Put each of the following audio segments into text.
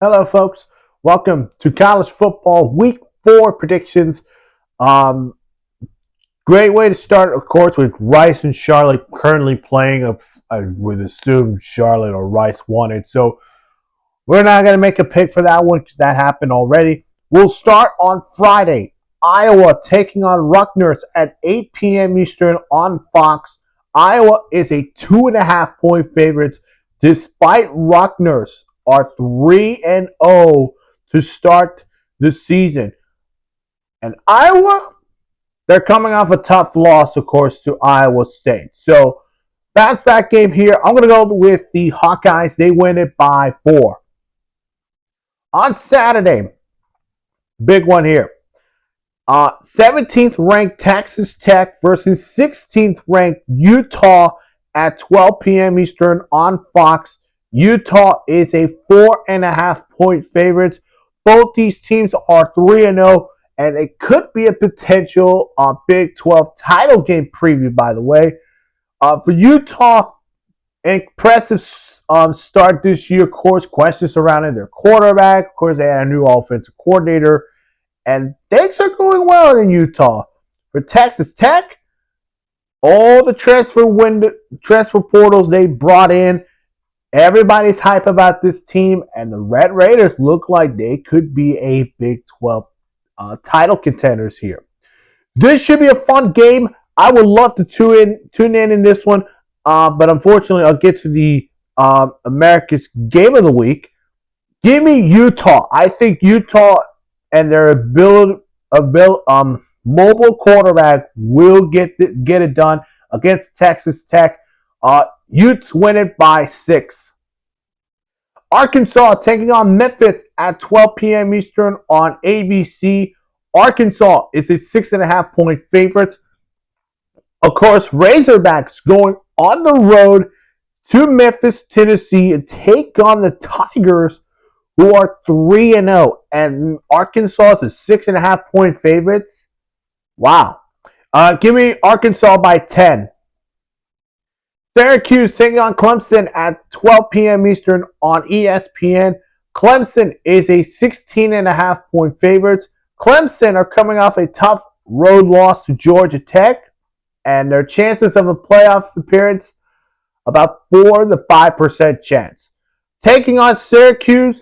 Hello, folks. Welcome to college football week 4 predictions. Um, Great way to start, of course, with Rice and Charlotte currently playing. I would assume Charlotte or Rice won it. So we're not going to make a pick for that one because that happened already. We'll start on Friday. Iowa taking on Rutgers at 8 p.m. Eastern on Fox. Iowa is a 2.5 point favorite, despite Rutgers are 3-0 to start the season. And Iowa, they're coming off a tough loss, of course, to Iowa State. So bounce back game here. I'm going to go with the Hawkeyes. They win it by 4. On Saturday, big one here. 17th ranked Texas Tech versus 16th ranked Utah at 12 p.m. Eastern on Fox. Utah is a 4.5 point favorite. Both these teams are 3-0, and it could be a potential Big 12 title game preview, by the way. For Utah, impressive start this year. Of course, questions surrounding their quarterback. Of course, they had a new offensive coordinator. And things are going well in Utah. For Texas Tech, all the transfer portals they brought in, everybody's hype about this team, and the Red Raiders look like they could be a Big 12 title contenders here. This should be a fun game. I would love to tune in this one, but unfortunately, I'll get to the America's Game of the Week. Give me Utah. I think Utah and their mobile quarterback will get it done against Texas Tech. Utes win it by 6. Arkansas taking on Memphis at 12 p.m. Eastern on ABC. Arkansas is a 6.5 point favorite. Of course, Razorbacks going on the road to Memphis, Tennessee, and take on the Tigers, who are 3-0, and Arkansas is a 6.5 point favorites. Wow. Give me Arkansas by 10. Syracuse taking on Clemson at 12 p.m. Eastern on ESPN. Clemson is a 16.5 point favorite. Clemson are coming off a tough road loss to Georgia Tech, and their chances of a playoff appearance about 4 to 5% chance. Taking on Syracuse,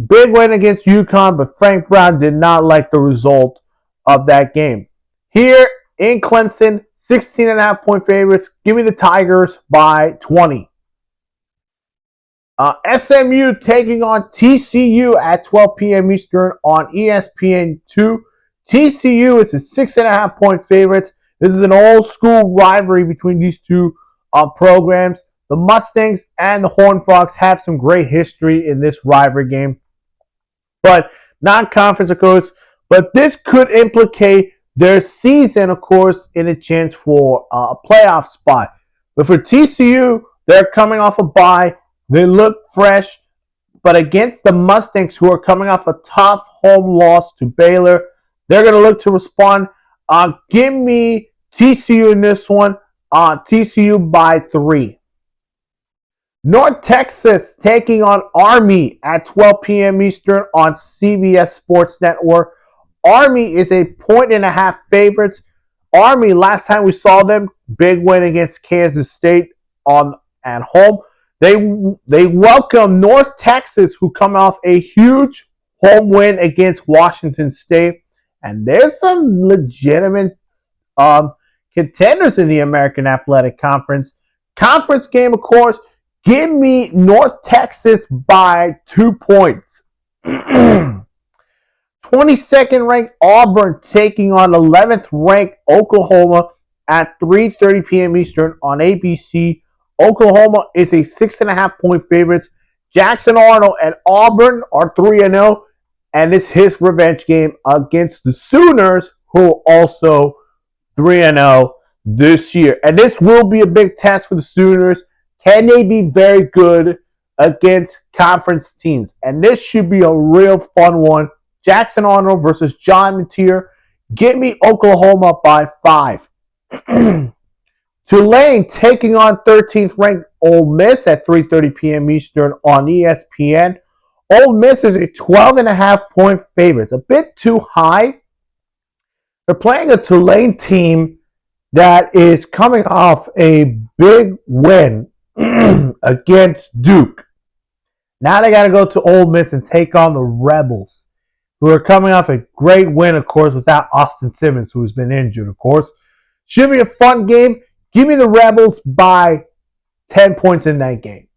big win against UConn, but Frank Brown did not like the result of that game. Here in Clemson, 16.5 point favorites. Give me the Tigers by 20. SMU taking on TCU at 12 p.m. Eastern on ESPN2. TCU is a 6.5 point favorite. This is an old school rivalry between these two programs. The Mustangs and the Horned Frogs have some great history in this rivalry game, but non-conference, of course. But this could implicate their season, of course, in a chance for a playoff spot. But for TCU, they're coming off a bye. They look fresh, but against the Mustangs, who are coming off a tough home loss to Baylor, they're going to look to respond. Give me TCU in this one. TCU by 3. North Texas taking on Army at 12 p.m. Eastern on CBS Sports Network. Army is a 1.5 favorite. Army, last time we saw them, big win against Kansas State at home. They welcome North Texas, who come off a huge home win against Washington State. And there's some legitimate contenders in the American Athletic Conference. Conference game, of course. Give me North Texas by 2 points. 22nd ranked Auburn taking on 11th ranked Oklahoma at 3:30 p.m. Eastern on ABC. Oklahoma is a 6.5 point favorite. Jackson Arnold and Auburn are 3-0, and it's his revenge game against the Sooners, who are also 3-0 this year. And this will be a big test for the Sooners. Can they be very good against conference teams? And this should be a real fun one. Jackson Arnold versus John Mateer. Get me Oklahoma by 5. Tulane taking on 13th ranked Ole Miss at 3:30 p.m. Eastern on ESPN. Ole Miss is a 12.5-point favorite. It's a bit too high. They're playing a Tulane team that is coming off a big win against Duke. Now they got to go to Ole Miss and take on the Rebels, who are coming off a great win, of course, without Austin Simmons, who's been injured, of course. Should be a fun game. Give me the Rebels by 10 points in that game.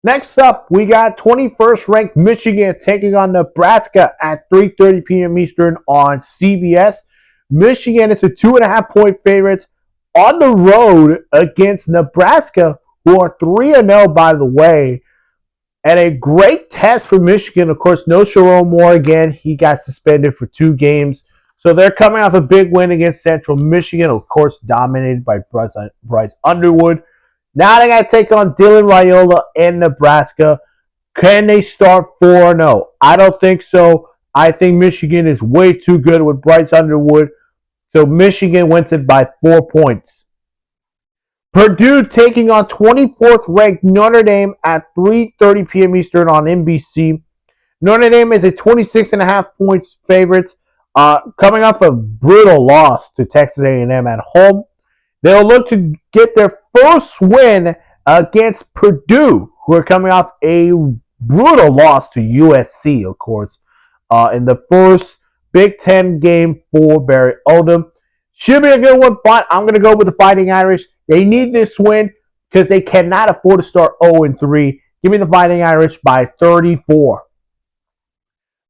Next up, we got 21st ranked Michigan taking on Nebraska at 3:30 p.m. Eastern on CBS. Michigan is a 2.5-point favorite on the road against Nebraska, who are 3-0, by the way. And a great test for Michigan. Of course, no Sharon Moore again. He got suspended for 2 games. So they're coming off a big win against Central Michigan, of course, dominated by Bryce Underwood. Now they got to take on Dylan Raiola in Nebraska. Can they start 4-0? I don't think so. I think Michigan is way too good with Bryce Underwood. So Michigan wins it by 4 points. Purdue taking on 24th ranked Notre Dame at 3:30 p.m. Eastern on NBC. Notre Dame is a 26.5 points favorite, coming off a brutal loss to Texas A&M at home. They'll look to get their first win against Purdue, who are coming off a brutal loss to USC, of course, in the first Big Ten game for Barry Odom. Should be a good one, but I'm going to go with the Fighting Irish. They need this win because they cannot afford to start 0-3. Give me the Fighting Irish by 34.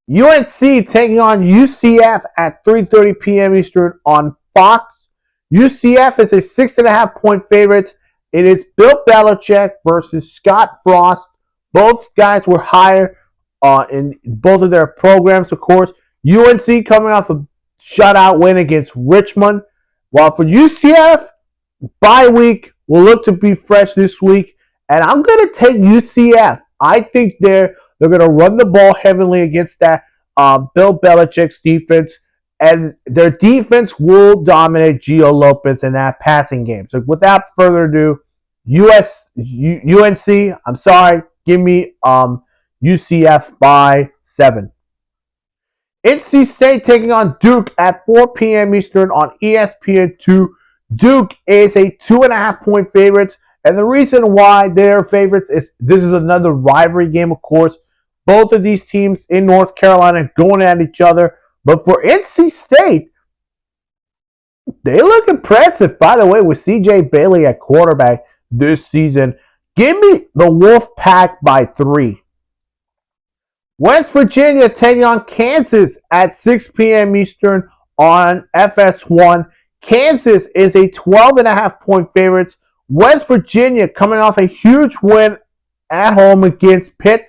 UNC taking on UCF at 3:30 p.m. Eastern on Fox. UCF is a 6.5-point favorite. It is Bill Belichick versus Scott Frost. Both guys were higher in both of their programs, of course. UNC coming off a shutout win against Richmond. While for UCF, bye week will look to be fresh this week. And I'm going to take UCF. I think they're going to run the ball heavily against that Bill Belichick's defense. And their defense will dominate Gio Lopez in that passing game. So without further ado, UNC, I'm sorry, give me UCF by 7. NC State taking on Duke at 4 p.m. Eastern on ESPN2. Duke is a 2.5-point favorite. And the reason why they're favorites is this is another rivalry game, of course. Both of these teams in North Carolina going at each other. But for NC State, they look impressive, by the way, with C.J. Bailey at quarterback this season. Give me the Wolfpack by 3. West Virginia taking on Kansas at 6 p.m. Eastern on FS1. Kansas is a 12.5-point favorite. West Virginia coming off a huge win at home against Pitt.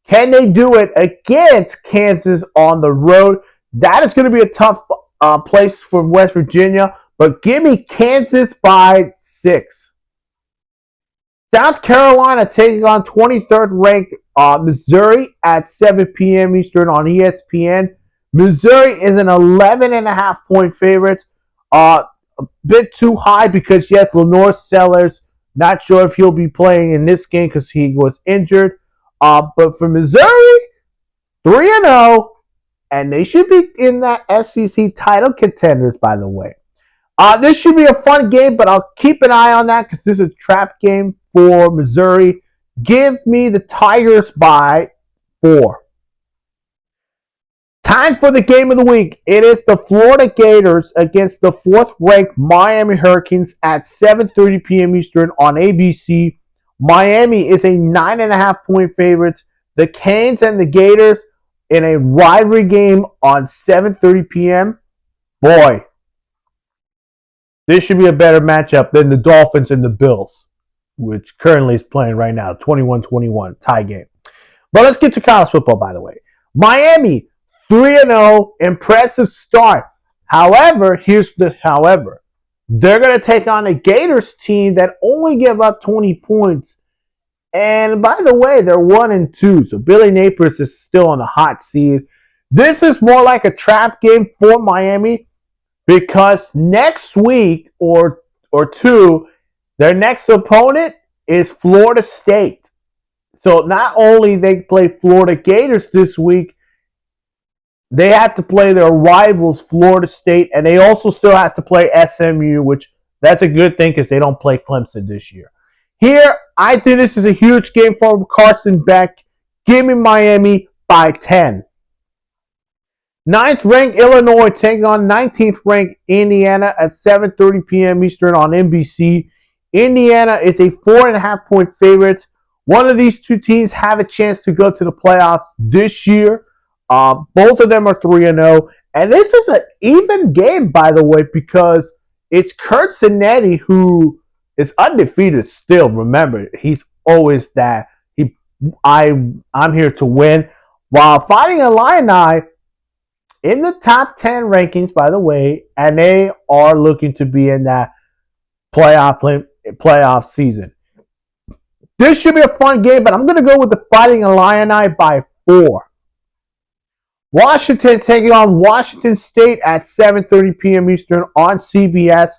Can they do it against Kansas on the road? That is going to be a tough place for West Virginia, but give me Kansas by 6. South Carolina taking on 23rd ranked Missouri at 7 p.m. Eastern on ESPN. Missouri is an 11.5-point favorite. A bit too high because, yes, Lenore Sellers, not sure if he'll be playing in this game because he was injured. But for Missouri, 3-0, and they should be in that SEC title contenders, by the way. This should be a fun game, but I'll keep an eye on that because this is a trap game for Missouri. Give me the Tigers by 4. Time for the game of the week. It is the Florida Gators against the 4th-ranked Miami Hurricanes at 7:30 p.m. Eastern on ABC. Miami is a 9.5-point favorite. The Canes and the Gators in a rivalry game on 7:30 p.m. Boy, this should be a better matchup than the Dolphins and the Bills, which currently is playing right now, 21-21 tie game. But let's get to college football, by the way. Miami, 3-0, impressive start. However, here's the however. They're going to take on a Gators team that only give up 20 points. And by the way, they're 1-2, so Billy Napers is still on the hot seat. This is more like a trap game for Miami because next week or two, their next opponent is Florida State. So not only they play Florida Gators this week, they have to play their rivals, Florida State, and they also still have to play SMU, which that's a good thing because they don't play Clemson this year. Here, I think this is a huge game for Carson Beck. Give me Miami by 10. Ninth ranked Illinois taking on 19th ranked Indiana at 7:30 p.m. Eastern on NBC. Indiana is a 4.5 point favorite. One of these two teams have a chance to go to the playoffs this year. Both of them are 3-0. And this is an even game, by the way, because it's Kurt Zanetti who is undefeated still. Remember, he's always that. I'm here to win. While Fighting Illini in the top 10 rankings, by the way, and they are looking to be in that playoff season. This should be a fun game, but I'm going to go with the Fighting Illini by 4. Washington taking on Washington State at 7:30 p.m. Eastern on CBS.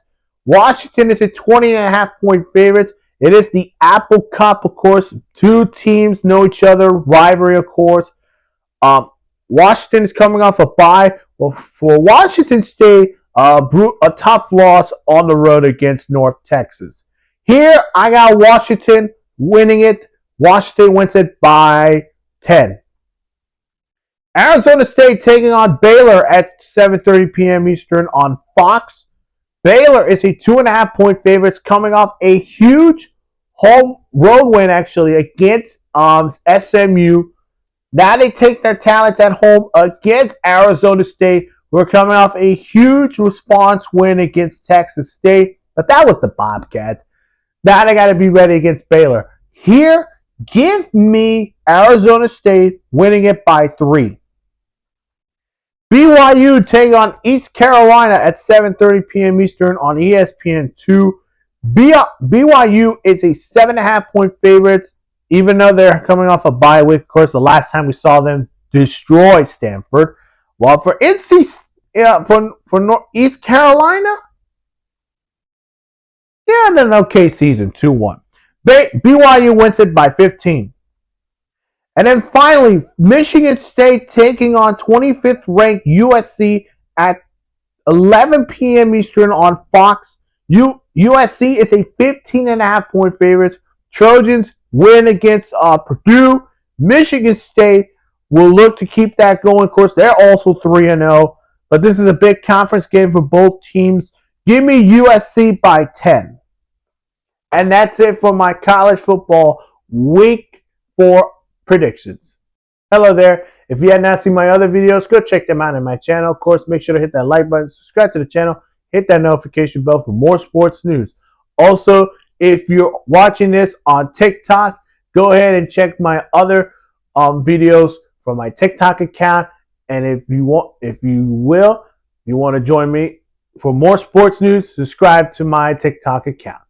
Washington is a 20.5 point favorite. It is the Apple Cup, of course. Two teams know each other, rivalry, of course. Washington is coming off a bye. Well, for Washington State, a tough loss on the road against North Texas. Here, I got Washington winning it. Washington wins it by 10. Arizona State taking on Baylor at 7:30 p.m. Eastern on Fox. Baylor is a 2.5 point favorite, coming off a huge home road win actually against SMU. Now they take their talents at home against Arizona State. We're coming off a huge response win against Texas State, but that was the Bobcats. Now they got to be ready against Baylor. Here, give me Arizona State winning it by 3. BYU taking on East Carolina at 7:30 p.m. Eastern on ESPN2. BYU is a 7.5 point favorite, even though they're coming off a bye week. Of course, the last time we saw them destroy Stanford. While for East Carolina, yeah, an okay season, 2-1. BYU wins it by 15. And then finally, Michigan State taking on 25th ranked USC at 11 p.m. Eastern on Fox. USC is a 15.5 point favorite. Trojans win against Purdue. Michigan State will look to keep that going. Of course, they're also 3-0. But this is a big conference game for both teams. Give me USC by 10. And that's it for my college football week 4 predictions. Hello there. If you have not seen my other videos, go check them out on my channel. Of course, make sure to hit that like button, subscribe to the channel, hit that notification bell for more sports news. Also, if you're watching this on TikTok, go ahead and check my other videos from my TikTok account. And if you want to join me for more sports news, subscribe to my TikTok account.